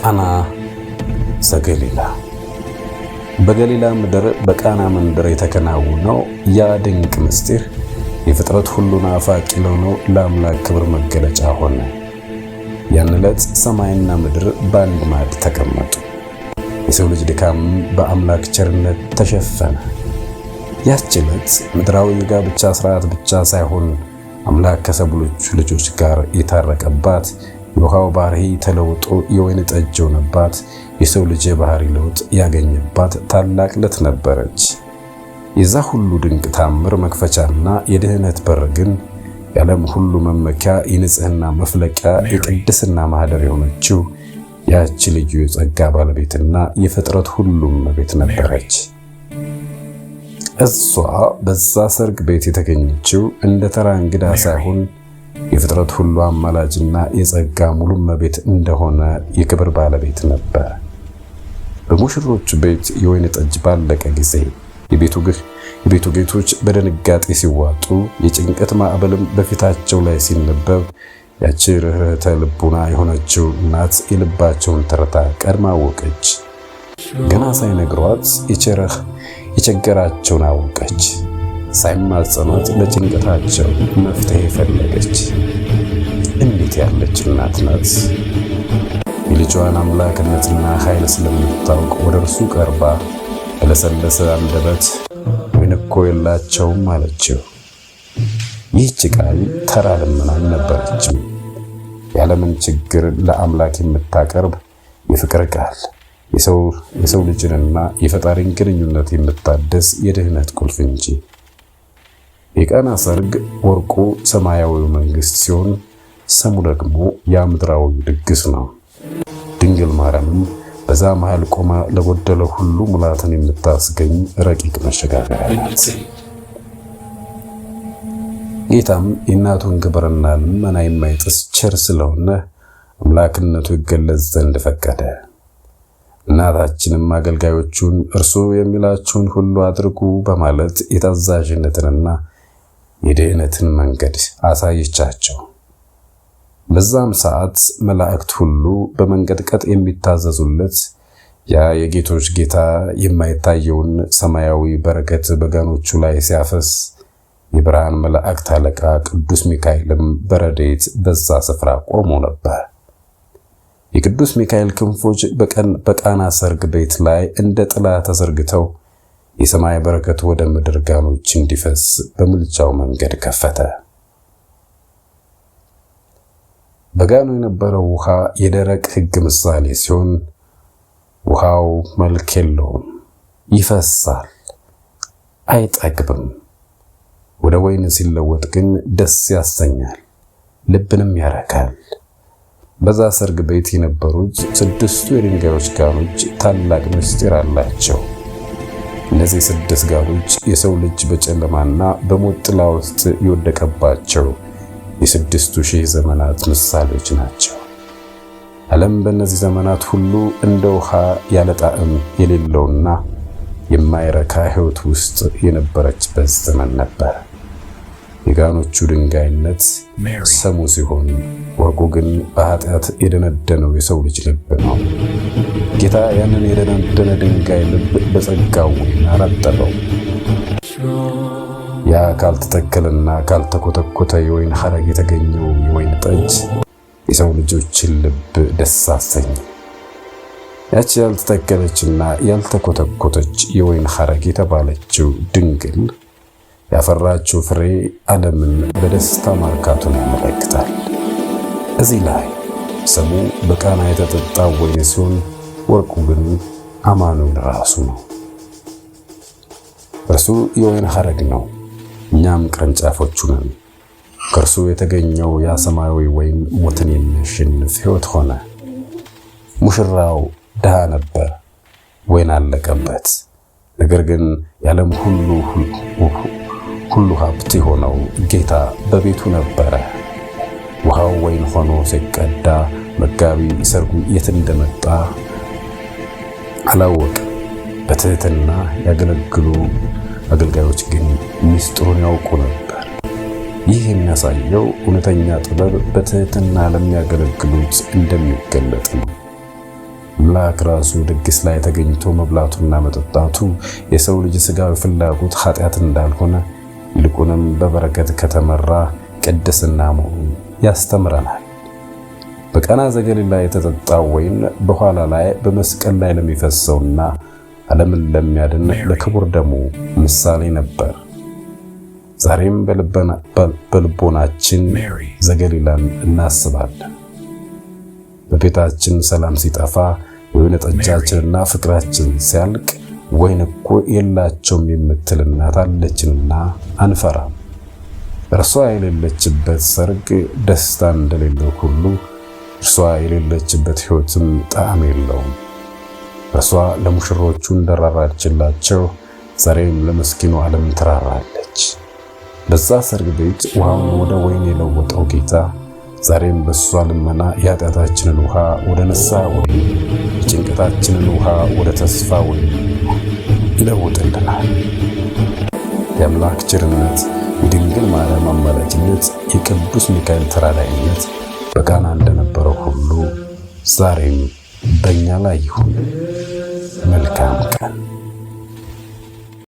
ቃና ዘገሊላ። በገሊላ ምድር በቃና መንደር የተከናወነው ያ ድንቅ ምስጢር የፍጥረት ሁሉ ናፋቂ ለሆነው ለአምላክ ክብር መገለጫ ሆነ። ያን ዕለት ሰማይና ምድር በአንድ ማዕድ ተቀመጡ። የሰው ልጅ ድካም በአምላክ ቸርነት ተሸፈነ። ያች ዕለት ምድራዊ የጋብቻ ሥርዓት ብቻ ሳይሆን አምላክ ከሰው ልጆች ጋር የታረቀባት፣ የውሃው ባህሪ ተለውጦ የወይን ጠጅ የሆነባት፣ የሰው ልጅ የባህሪ ለውጥ ያገኘባት ታላቅ ዕለት ነበረች። የዛ ሁሉ ድንቅ ታምር መክፈቻና የድህነት በር ግን የዓለም ሁሉ መመኪያ፣ የንጽህና መፍለቂያ፣ የቅድስና ማህደር የሆነችው ያቺ ልዩ የጸጋ ባለቤትና የፍጥረት ሁሉም እመቤት ነበረች። እሷ በዛ ሰርግ ቤት የተገኘችው እንደ ተራ እንግዳ ሳይሆን የፍጥረት ሁሉ አማላጅና የጸጋ ሙሉ እመቤት እንደሆነ የክብር ባለቤት ነበር። በሙሽሮች ቤት የወይን ጠጅ ባለቀ ጊዜ የቤቱ ጌቶች በድንጋጤ ሲዋጡ፣ የጭንቀት ማዕበልም በፊታቸው ላይ ሲነበብ ያቺ ርኅርኅተ ልቡና የሆነችው እናት የልባቸውን ትርታ ቀድማ አወቀች። ገና ሳይነግሯት የቸገራቸውን አወቀች። ሳይማጸኗት ለጭንቀታቸው መፍትሄ ፈለገች። እንዴት ያለች እናት ናት! የልጇን አምላክነትና ኃይል ስለምታውቅ ወደ እርሱ ቀርባ በለሰለሰ አንደበት ወይን እኮ የላቸውም አለችው። ይህች ቃል ተራ ልመና አልነበረችም። የዓለምን ችግር ለአምላክ የምታቀርብ የፍቅር ቃል፣ የሰው ልጅንና የፈጣሪን ግንኙነት የምታደስ የድህነት ቁልፍ እንጂ። የቃና ሰርግ ወርቁ ሰማያዊው መንግስት ሲሆን ሰሙ ደግሞ የምድራዊ ድግስ ነው። ድንግል ማርያምም በዛ መሃል ቆማ ለጎደለው ሁሉ ሙላትን የምታስገኝ ረቂቅ መሸጋገሪያ ናት። ጌታም የእናቱን ክብርና ልመና የማይጥስ ቸር ስለሆነ አምላክነቱ ይገለጽ ዘንድ ፈቀደ። እናታችንም አገልጋዮቹን እርሱ የሚላችሁን ሁሉ አድርጉ በማለት የታዛዥነትንና የድህነትን መንገድ አሳየቻቸው። በዛም ሰዓት መላእክት ሁሉ በመንቀጥቀጥ የሚታዘዙለት ያ የጌቶች ጌታ የማይታየውን ሰማያዊ በረከት በጋኖቹ ላይ ሲያፈስ የብርሃን መላእክት አለቃ ቅዱስ ሚካኤልም በረድኤት በዛ ስፍራ ቆሞ ነበር። የቅዱስ ሚካኤል ክንፎች በቃና ሰርግ ቤት ላይ እንደ ጥላ ተዘርግተው የሰማይ በረከት ወደ ምድር ጋኖች እንዲፈስ በምልጃው መንገድ ከፈተ። በጋኑ የነበረው ውሃ የደረቅ ሕግ ምሳሌ ሲሆን ውሃው መልክ የለውም፣ ይፈሳል፣ አይጠግብም። ወደ ወይን ሲለወጥ ግን ደስ ያሰኛል፣ ልብንም ያረካል። በዛ ሰርግ ቤት የነበሩት 6 የድንጋዮች ጋኖች ታላቅ ምስጢር አላቸው። እነዚህ 6 ጋኖች የሰው ልጅ በጨለማና በሞት ጥላ ውስጥ የወደቀባቸው የ6000 ዘመናት ምሳሌዎች ናቸው። ዓለም በእነዚህ ዘመናት ሁሉ እንደ ውሃ ያለ ጣዕም የሌለውና የማይረካ ሕይወት ውስጥ የነበረችበት ዘመን ነበር። የጋኖቹ ድንጋይነት ሰሙ ሲሆን ወርቁ ግን በኃጢአት የደነደነው የሰው ልጅ ልብ ነው። ጌታ ያንን የደነደነ ድንጋይ ልብ በጸጋው ወይን አረጠበው። ያ ካልተተከለና ካልተኮተኮተ የወይን ሐረግ የተገኘው የወይን ጠጅ የሰው ልጆችን ልብ ደስ አሰኘ። ያቺ ያልተተከለችና ያልተኮተኮተች የወይን ሐረግ የተባለችው ድንግል ያፈራችው ፍሬ ዓለምን በደስታ ማርካቱን ያመለክታል። እዚህ ላይ ሰሙ በቃና የተጠጣው ወይን ሲሆን ወርቁ ግን አማኑኤል ራሱ ነው። እርሱ የወይን ሐረግ ነው፣ እኛም ቅርንጫፎቹ ነን። ከእርሱ የተገኘው ያ ሰማያዊ ወይን ሞትን የሚያሸንፍ ሕይወት ሆነ። ሙሽራው ድሃ ነበር፣ ወይን አለቀበት። ነገር ግን የዓለም ሁሉ ሀብት የሆነው ጌታ በቤቱ ነበረ። ውሃው ወይን ሆኖ ሲቀዳ መጋቢ ሰርጉ የት እንደመጣ አላወቅም። በትህትና ያገለግሉ አገልጋዮች ግን ሚስጥሩን ያውቁ ነበር። ይህ የሚያሳየው እውነተኛ ጥበብ በትህትና ለሚያገለግሉት እንደሚገለጥ ነው። አምላክ ራሱ ድግስ ላይ ተገኝቶ መብላቱና መጠጣቱ የሰው ልጅ ስጋዊ ፍላጎት ኃጢአት እንዳልሆነ ይልቁንም በበረከት ከተመራ ቅድስና መሆኑን ያስተምረናል። በቃና ዘገሊላ የተጠጣው ወይን በኋላ ላይ በመስቀል ላይ ለሚፈሰውና ዓለምን ለሚያድን ለክቡር ደሙ ምሳሌ ነበር። ዛሬም በልቦናችን ዘገሊላን እናስባለን። በቤታችን ሰላም ሲጠፋ ወይን ጠጃችንና ፍቅራችን ሲያልቅ ወይን እኮ የላቸውም የምትል እናት አለችንና አንፈራም። እርሷ የሌለችበት ሰርግ ደስታ እንደሌለው ሁሉ እርሷ የሌለችበት ሕይወትም ጣዕም የለውም። እርሷ ለሙሽሮቹ እንደራራችላቸው ዛሬም ለመስኪኑ ዓለም ትራራለች። በዛ ሰርግ ቤት ውሃውን ወደ ወይን የለወጠው ጌታ ዛሬም በሷ ልመና የኃጢአታችንን ውሃ ወደ ንስሐ ወይን፣ የጭንቀታችንን ውሃ ወደ ተስፋ ወይን ይለውጥልናል። የአምላክ ቸርነት፣ የድንግል ማርያም አማላጅነት፣ የቅዱስ ሚካኤል ተራዳኢነት በቃና እንደነበረው ሁሉ ዛሬም በእኛ ላይ ይሁን። መልካም ቀን።